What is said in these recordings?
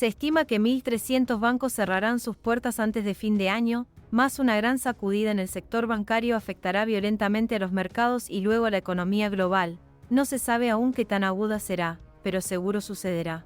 Se estima que 1.300 bancos cerrarán sus puertas antes de fin de año, más una gran sacudida en el sector bancario afectará violentamente a los mercados y luego a la economía global. No se sabe aún qué tan aguda será, pero seguro sucederá.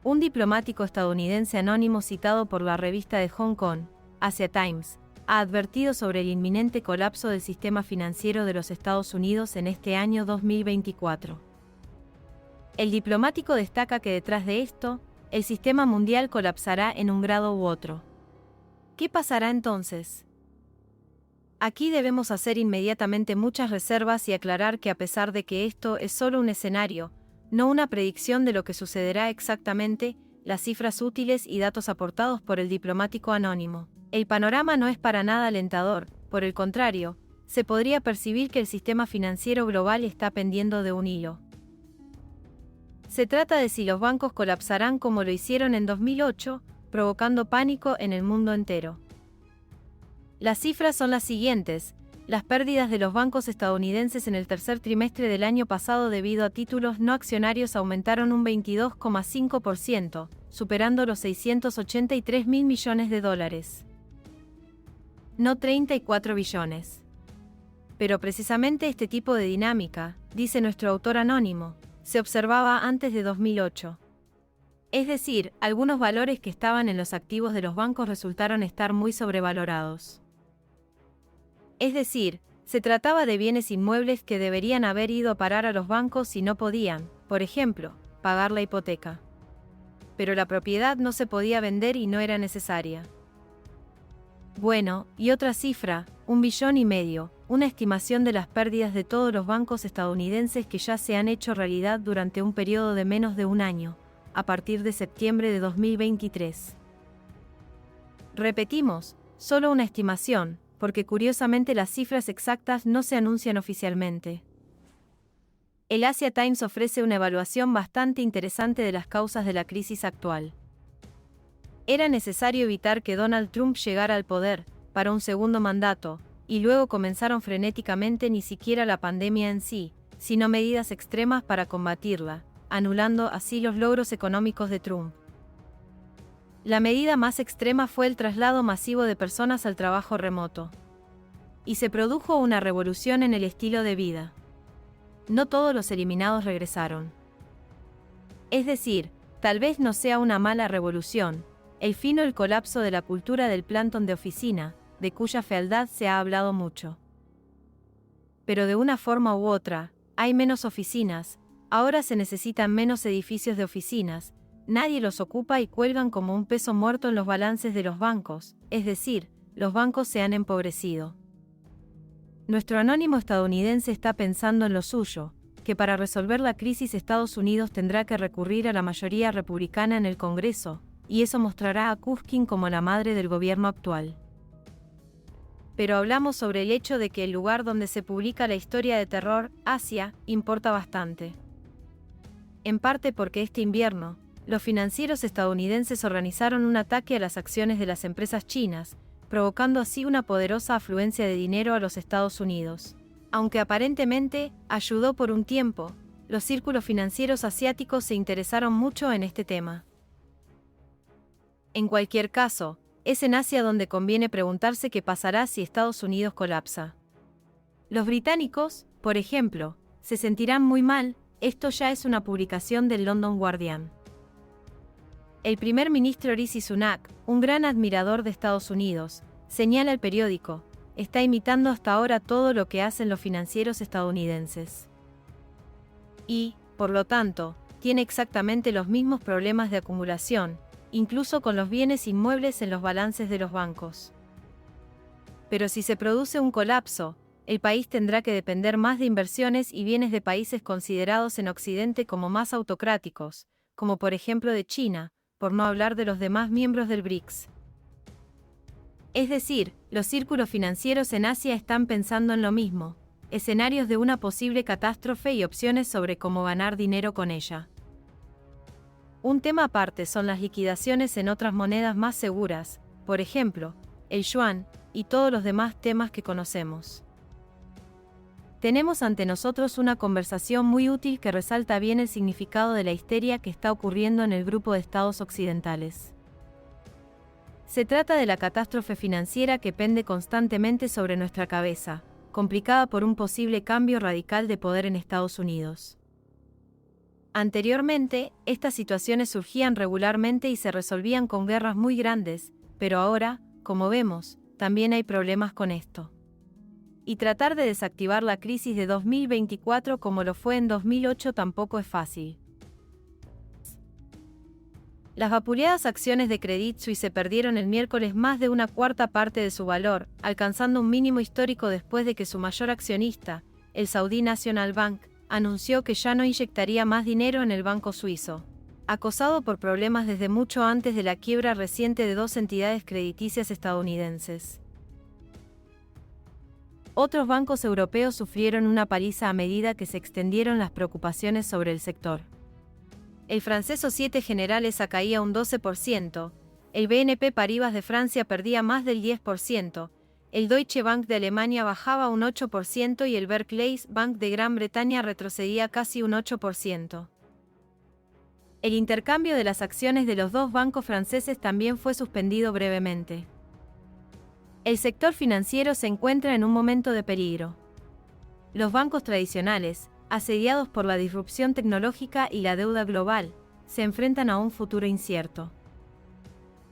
Un diplomático estadounidense anónimo citado por la revista de Hong Kong, Asia Times, ha advertido sobre el inminente colapso del sistema financiero de los Estados Unidos en este año 2024. El diplomático destaca que detrás de esto, el sistema mundial colapsará en un grado u otro. ¿Qué pasará entonces? Aquí debemos hacer inmediatamente muchas reservas y aclarar que a pesar de que esto es solo un escenario, no una predicción de lo que sucederá exactamente, las cifras útiles y datos aportados por el diplomático anónimo, el panorama no es para nada alentador, por el contrario, se podría percibir que el sistema financiero global está pendiendo de un hilo. Se trata de si los bancos colapsarán como lo hicieron en 2008, provocando pánico en el mundo entero. Las cifras son las siguientes: las pérdidas de los bancos estadounidenses en el tercer trimestre del año pasado debido a títulos no accionarios aumentaron un 22,5%, superando los 683.000 millones de dólares. No 34 billones. Pero precisamente este tipo de dinámica, dice nuestro autor anónimo, se observaba antes de 2008. Es decir, algunos valores que estaban en los activos de los bancos resultaron estar muy sobrevalorados. Es decir, se trataba de bienes inmuebles que deberían haber ido a parar a los bancos y no podían, por ejemplo, pagar la hipoteca. Pero la propiedad no se podía vender y no era necesaria. Bueno, y otra cifra, 1,5 billones, una estimación de las pérdidas de todos los bancos estadounidenses que ya se han hecho realidad durante un periodo de menos de un año, a partir de septiembre de 2023. Repetimos, solo una estimación, porque curiosamente las cifras exactas no se anuncian oficialmente. El Asia Times ofrece una evaluación bastante interesante de las causas de la crisis actual. Era necesario evitar que Donald Trump llegara al poder, para un segundo mandato, y luego comenzaron frenéticamente ni siquiera la pandemia en sí, sino medidas extremas para combatirla, anulando así los logros económicos de Trump. La medida más extrema fue el traslado masivo de personas al trabajo remoto. Y se produjo una revolución en el estilo de vida. No todos los eliminados regresaron. Es decir, tal vez no sea una mala revolución, el fin o el colapso de la cultura del plantón de oficina, de cuya fealdad se ha hablado mucho. Pero de una forma u otra, hay menos oficinas, ahora se necesitan menos edificios de oficinas, nadie los ocupa y cuelgan como un peso muerto en los balances de los bancos, es decir, los bancos se han empobrecido. Nuestro anónimo estadounidense está pensando en lo suyo, que para resolver la crisis Estados Unidos tendrá que recurrir a la mayoría republicana en el Congreso, y eso mostrará a Cuskin como la madre del gobierno actual. Pero hablamos sobre el hecho de que el lugar donde se publica la historia de terror, Asia, importa bastante. En parte porque este invierno, los financieros estadounidenses organizaron un ataque a las acciones de las empresas chinas, provocando así una poderosa afluencia de dinero a los Estados Unidos. Aunque aparentemente ayudó por un tiempo, los círculos financieros asiáticos se interesaron mucho en este tema. En cualquier caso, es en Asia donde conviene preguntarse qué pasará si Estados Unidos colapsa. Los británicos, por ejemplo, se sentirán muy mal. Esto ya es una publicación del London Guardian. El primer ministro Rishi Sunak, un gran admirador de Estados Unidos, señala el periódico, está imitando hasta ahora todo lo que hacen los financieros estadounidenses. Y, por lo tanto, tiene exactamente los mismos problemas de acumulación, incluso con los bienes inmuebles en los balances de los bancos. Pero si se produce un colapso, el país tendrá que depender más de inversiones y bienes de países considerados en Occidente como más autocráticos, como por ejemplo de China, por no hablar de los demás miembros del BRICS. Es decir, los círculos financieros en Asia están pensando en lo mismo, escenarios de una posible catástrofe y opciones sobre cómo ganar dinero con ella. Un tema aparte son las liquidaciones en otras monedas más seguras, por ejemplo, el yuan, y todos los demás temas que conocemos. Tenemos ante nosotros una conversación muy útil que resalta bien el significado de la histeria que está ocurriendo en el grupo de estados occidentales. Se trata de la catástrofe financiera que pende constantemente sobre nuestra cabeza, complicada por un posible cambio radical de poder en Estados Unidos. Anteriormente, estas situaciones surgían regularmente y se resolvían con guerras muy grandes, pero ahora, como vemos, también hay problemas con esto. Y tratar de desactivar la crisis de 2024 como lo fue en 2008 tampoco es fácil. Las vapuleadas acciones de Credit Suisse perdieron el miércoles más de una cuarta parte de su valor, alcanzando un mínimo histórico después de que su mayor accionista, el Saudi National Bank, anunció que ya no inyectaría más dinero en el banco suizo. Acosado por problemas desde mucho antes de la quiebra reciente de dos entidades crediticias estadounidenses. Otros bancos europeos sufrieron una paliza a medida que se extendieron las preocupaciones sobre el sector. El francés Société Générale caía un 12%, el BNP Paribas de Francia perdía más del 10%, el Deutsche Bank de Alemania bajaba un 8% y el Barclays Bank de Gran Bretaña retrocedía casi un 8%. El intercambio de las acciones de los dos bancos franceses también fue suspendido brevemente. El sector financiero se encuentra en un momento de peligro. Los bancos tradicionales, asediados por la disrupción tecnológica y la deuda global, se enfrentan a un futuro incierto.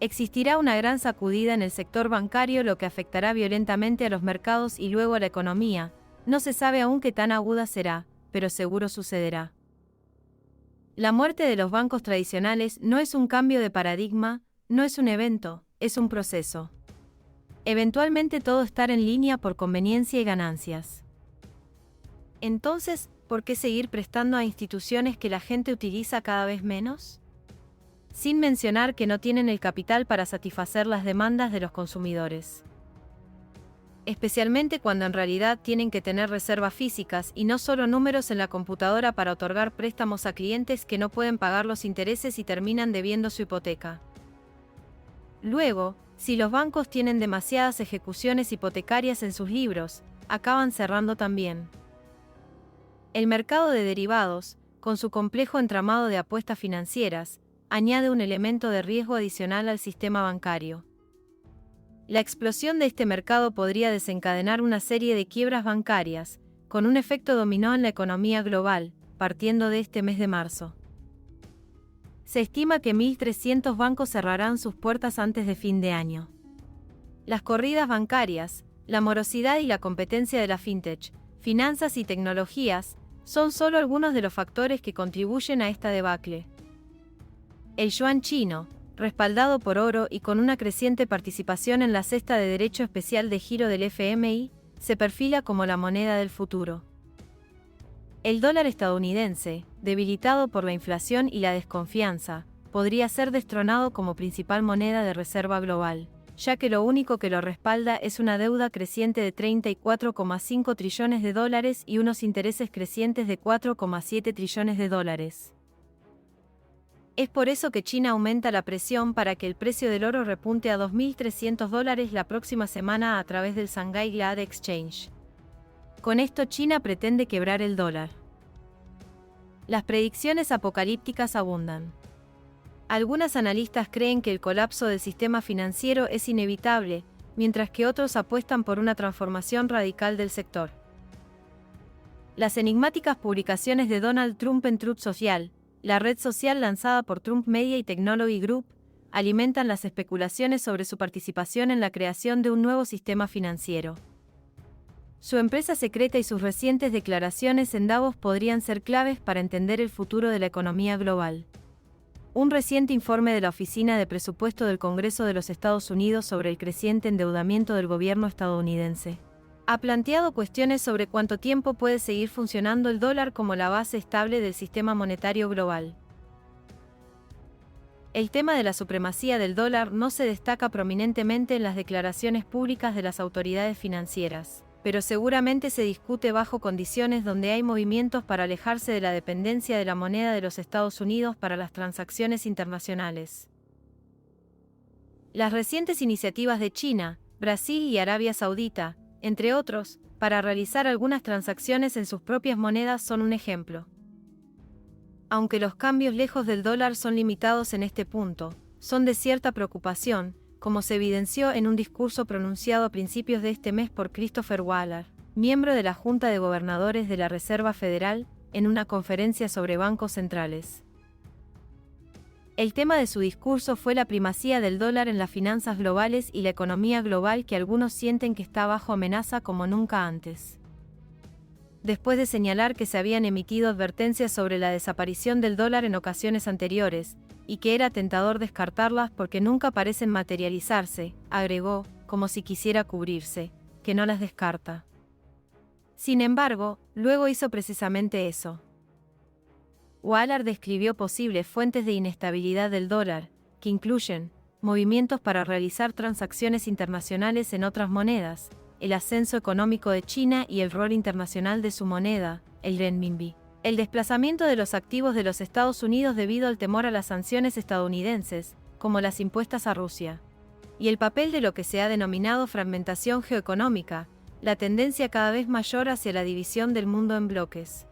Existirá una gran sacudida en el sector bancario, lo que afectará violentamente a los mercados y luego a la economía. No se sabe aún qué tan aguda será, pero seguro sucederá. La muerte de los bancos tradicionales no es un cambio de paradigma, no es un evento, es un proceso. Eventualmente todo estará en línea por conveniencia y ganancias. Entonces, ¿por qué seguir prestando a instituciones que la gente utiliza cada vez menos? Sin mencionar que no tienen el capital para satisfacer las demandas de los consumidores. Especialmente cuando en realidad tienen que tener reservas físicas y no solo números en la computadora para otorgar préstamos a clientes que no pueden pagar los intereses y terminan debiendo su hipoteca. Luego, si los bancos tienen demasiadas ejecuciones hipotecarias en sus libros, acaban cerrando también. El mercado de derivados, con su complejo entramado de apuestas financieras, añade un elemento de riesgo adicional al sistema bancario. La explosión de este mercado podría desencadenar una serie de quiebras bancarias, con un efecto dominó en la economía global, partiendo de este mes de marzo. Se estima que 1.300 bancos cerrarán sus puertas antes de fin de año. Las corridas bancarias, la morosidad y la competencia de la fintech, finanzas y tecnologías, son solo algunos de los factores que contribuyen a esta debacle. El yuan chino, respaldado por oro y con una creciente participación en la cesta de derecho especial de giro del FMI, se perfila como la moneda del futuro. El dólar estadounidense, debilitado por la inflación y la desconfianza, podría ser destronado como principal moneda de reserva global, ya que lo único que lo respalda es una deuda creciente de 34,5 trillones de dólares y unos intereses crecientes de 4,7 trillones de dólares. Es por eso que China aumenta la presión para que el precio del oro repunte a $2.300 la próxima semana a través del Shanghai Glad Exchange. Con esto China pretende quebrar el dólar. Las predicciones apocalípticas abundan. Algunos analistas creen que el colapso del sistema financiero es inevitable, mientras que otros apuestan por una transformación radical del sector. Las enigmáticas publicaciones de Donald Trump en Truth Social, la red social lanzada por Trump Media y Technology Group, alimentan las especulaciones sobre su participación en la creación de un nuevo sistema financiero. Su empresa secreta y sus recientes declaraciones en Davos podrían ser claves para entender el futuro de la economía global. Un reciente informe de la Oficina de Presupuesto del Congreso de los Estados Unidos sobre el creciente endeudamiento del gobierno estadounidense ha planteado cuestiones sobre cuánto tiempo puede seguir funcionando el dólar como la base estable del sistema monetario global. El tema de la supremacía del dólar no se destaca prominentemente en las declaraciones públicas de las autoridades financieras, pero seguramente se discute bajo condiciones donde hay movimientos para alejarse de la dependencia de la moneda de los Estados Unidos para las transacciones internacionales. Las recientes iniciativas de China, Brasil y Arabia Saudita, entre otros, para realizar algunas transacciones en sus propias monedas son un ejemplo. Aunque los cambios lejos del dólar son limitados en este punto, son de cierta preocupación, como se evidenció en un discurso pronunciado a principios de este mes por Christopher Waller, miembro de la Junta de Gobernadores de la Reserva Federal, en una conferencia sobre bancos centrales. El tema de su discurso fue la primacía del dólar en las finanzas globales y la economía global, que algunos sienten que está bajo amenaza como nunca antes. Después de señalar que se habían emitido advertencias sobre la desaparición del dólar en ocasiones anteriores, y que era tentador descartarlas porque nunca parecen materializarse, agregó, como si quisiera cubrirse, que no las descarta. Sin embargo, luego hizo precisamente eso. Waller describió posibles fuentes de inestabilidad del dólar, que incluyen movimientos para realizar transacciones internacionales en otras monedas, el ascenso económico de China y el rol internacional de su moneda, el renminbi, el desplazamiento de los activos de los Estados Unidos debido al temor a las sanciones estadounidenses, como las impuestas a Rusia, y el papel de lo que se ha denominado fragmentación geoeconómica, la tendencia cada vez mayor hacia la división del mundo en bloques.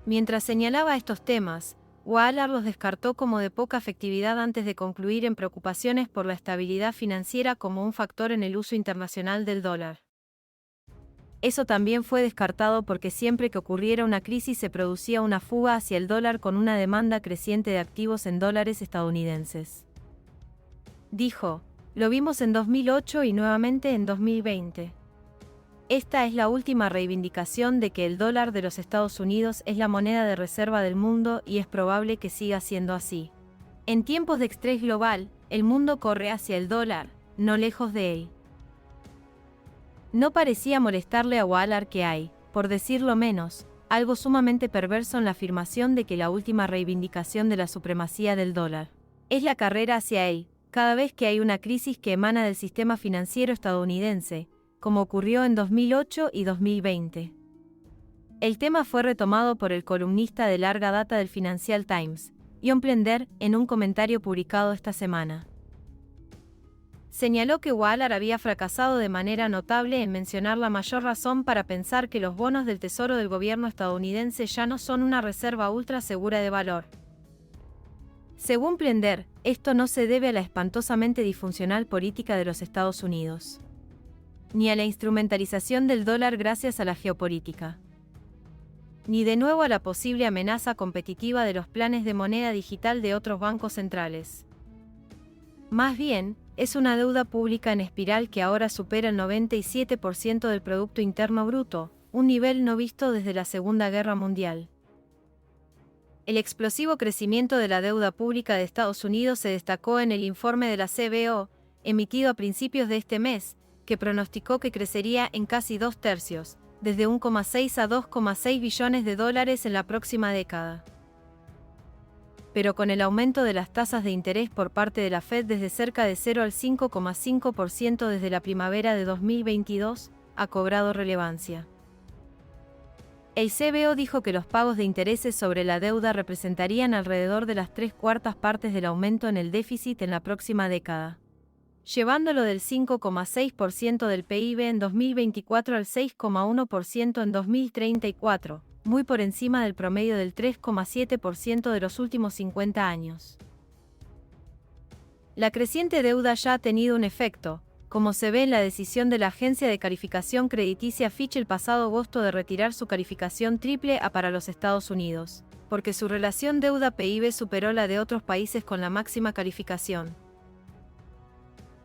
Mientras señalaba estos temas, Waller los descartó como de poca efectividad antes de concluir en preocupaciones por la estabilidad financiera como un factor en el uso internacional del dólar. Eso también fue descartado porque siempre que ocurriera una crisis se producía una fuga hacia el dólar con una demanda creciente de activos en dólares estadounidenses. Dijo, lo vimos en 2008 y nuevamente en 2020. Esta es la última reivindicación de que el dólar de los Estados Unidos es la moneda de reserva del mundo y es probable que siga siendo así. En tiempos de estrés global, el mundo corre hacia el dólar, no lejos de él. No parecía molestarle a Waller que hay, por decirlo menos, algo sumamente perverso en la afirmación de que la última reivindicación de la supremacía del dólar es la carrera hacia él, cada vez que hay una crisis que emana del sistema financiero estadounidense, como ocurrió en 2008 y 2020. El tema fue retomado por el columnista de larga data del Financial Times, Jon Plender, en un comentario publicado esta semana. Señaló que Waller había fracasado de manera notable en mencionar la mayor razón para pensar que los bonos del Tesoro del gobierno estadounidense ya no son una reserva ultra segura de valor. Según Plender, esto no se debe a la espantosamente disfuncional política de los Estados Unidos, ni a la instrumentalización del dólar gracias a la geopolítica, ni de nuevo a la posible amenaza competitiva de los planes de moneda digital de otros bancos centrales. Más bien, es una deuda pública en espiral que ahora supera el 97% del Producto Interno Bruto, un nivel no visto desde la Segunda Guerra Mundial. El explosivo crecimiento de la deuda pública de Estados Unidos se destacó en el informe de la CBO, emitido a principios de este mes, que pronosticó que crecería en casi 2/3, desde 1,6 a 2,6 billones de dólares en la próxima década. Pero con el aumento de las tasas de interés por parte de la Fed desde cerca de 0 al 5,5% desde la primavera de 2022, ha cobrado relevancia. El CBO dijo que los pagos de intereses sobre la deuda representarían alrededor de las 3/4 partes del aumento en el déficit en la próxima década, llevándolo del 5,6% del PIB en 2024 al 6,1% en 2034, muy por encima del promedio del 3,7% de los últimos 50 años. La creciente deuda ya ha tenido un efecto, como se ve en la decisión de la agencia de calificación crediticia Fitch el pasado agosto de retirar su calificación AAA para los Estados Unidos, porque su relación deuda-PIB superó la de otros países con la máxima calificación.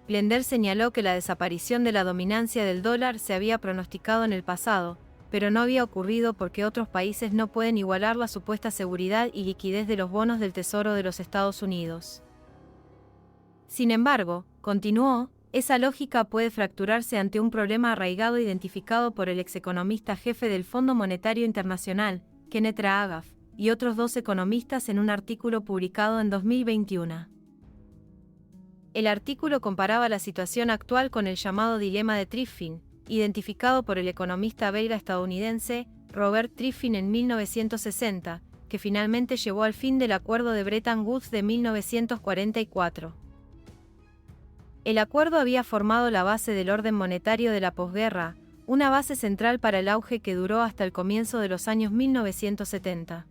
Plender señaló que la desaparición de la dominancia del dólar se había pronosticado en el pasado, pero no había ocurrido porque otros países no pueden igualar la supuesta seguridad y liquidez de los bonos del Tesoro de los Estados Unidos. Sin embargo, continuó, esa lógica puede fracturarse ante un problema arraigado identificado por el execonomista jefe del Fondo Monetario Internacional, Kenneth Raagaf, y otros 2 economistas en un artículo publicado en 2021. El artículo comparaba la situación actual con el llamado dilema de Triffin, identificado por el economista belga estadounidense Robert Triffin en 1960, que finalmente llevó al fin del Acuerdo de Bretton Woods de 1944. El acuerdo había formado la base del orden monetario de la posguerra, una base central para el auge que duró hasta el comienzo de los años 1970.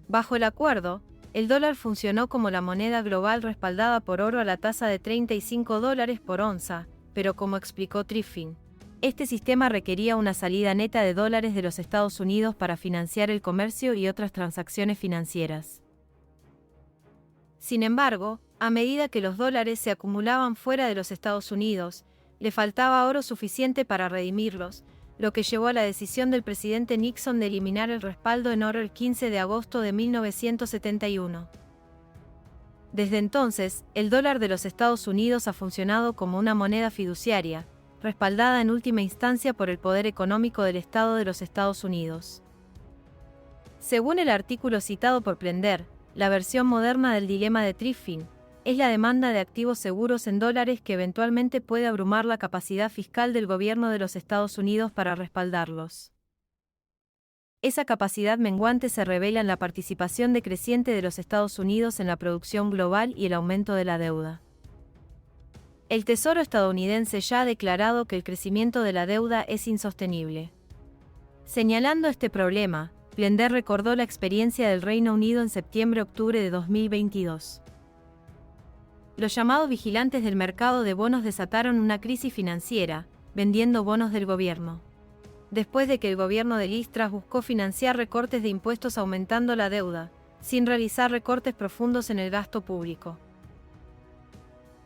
Bajo el acuerdo, el dólar funcionó como la moneda global respaldada por oro a la tasa de $35 por onza, pero como explicó Triffin, este sistema requería una salida neta de dólares de los Estados Unidos para financiar el comercio y otras transacciones financieras. Sin embargo, a medida que los dólares se acumulaban fuera de los Estados Unidos, le faltaba oro suficiente para redimirlos, lo que llevó a la decisión del presidente Nixon de eliminar el respaldo en oro el 15 de agosto de 1971. Desde entonces, el dólar de los Estados Unidos ha funcionado como una moneda fiduciaria, respaldada en última instancia por el poder económico del Estado de los Estados Unidos. Según el artículo citado por Plender, la versión moderna del dilema de Triffin es la demanda de activos seguros en dólares que eventualmente puede abrumar la capacidad fiscal del gobierno de los Estados Unidos para respaldarlos. Esa capacidad menguante se revela en la participación decreciente de los Estados Unidos en la producción global y el aumento de la deuda. El Tesoro estadounidense ya ha declarado que el crecimiento de la deuda es insostenible. Señalando este problema, Plender recordó la experiencia del Reino Unido en septiembre-octubre de 2022. Los llamados vigilantes del mercado de bonos desataron una crisis financiera, vendiendo bonos del gobierno. Después de que el gobierno de Liz Truss buscó financiar recortes de impuestos aumentando la deuda, sin realizar recortes profundos en el gasto público.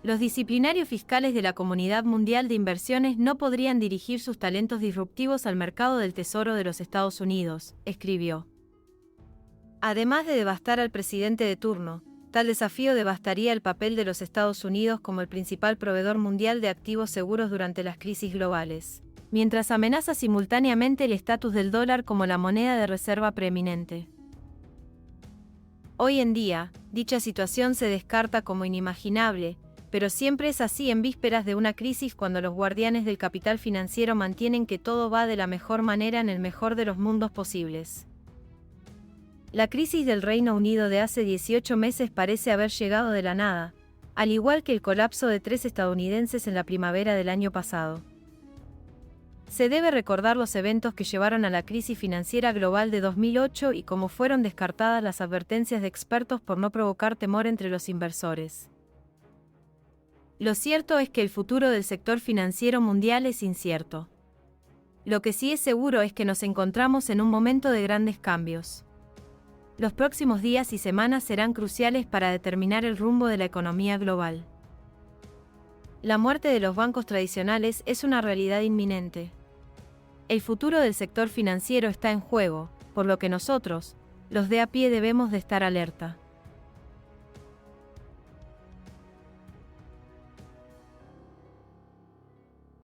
Los disciplinarios fiscales de la Comunidad Mundial de Inversiones no podrían dirigir sus talentos disruptivos al mercado del Tesoro de los Estados Unidos, escribió. Además de devastar al presidente de turno, tal desafío devastaría el papel de los Estados Unidos como el principal proveedor mundial de activos seguros durante las crisis globales, mientras amenaza simultáneamente el estatus del dólar como la moneda de reserva preeminente. Hoy en día, dicha situación se descarta como inimaginable, pero siempre es así en vísperas de una crisis cuando los guardianes del capital financiero mantienen que todo va de la mejor manera en el mejor de los mundos posibles. La crisis del Reino Unido de hace 18 meses parece haber llegado de la nada, al igual que el colapso de 3 estadounidenses en la primavera del año pasado. Se debe recordar los eventos que llevaron a la crisis financiera global de 2008 y cómo fueron descartadas las advertencias de expertos por no provocar temor entre los inversores. Lo cierto es que el futuro del sector financiero mundial es incierto. Lo que sí es seguro es que nos encontramos en un momento de grandes cambios. Los próximos días y semanas serán cruciales para determinar el rumbo de la economía global. La muerte de los bancos tradicionales es una realidad inminente. El futuro del sector financiero está en juego, por lo que nosotros, los de a pie, debemos de estar alerta.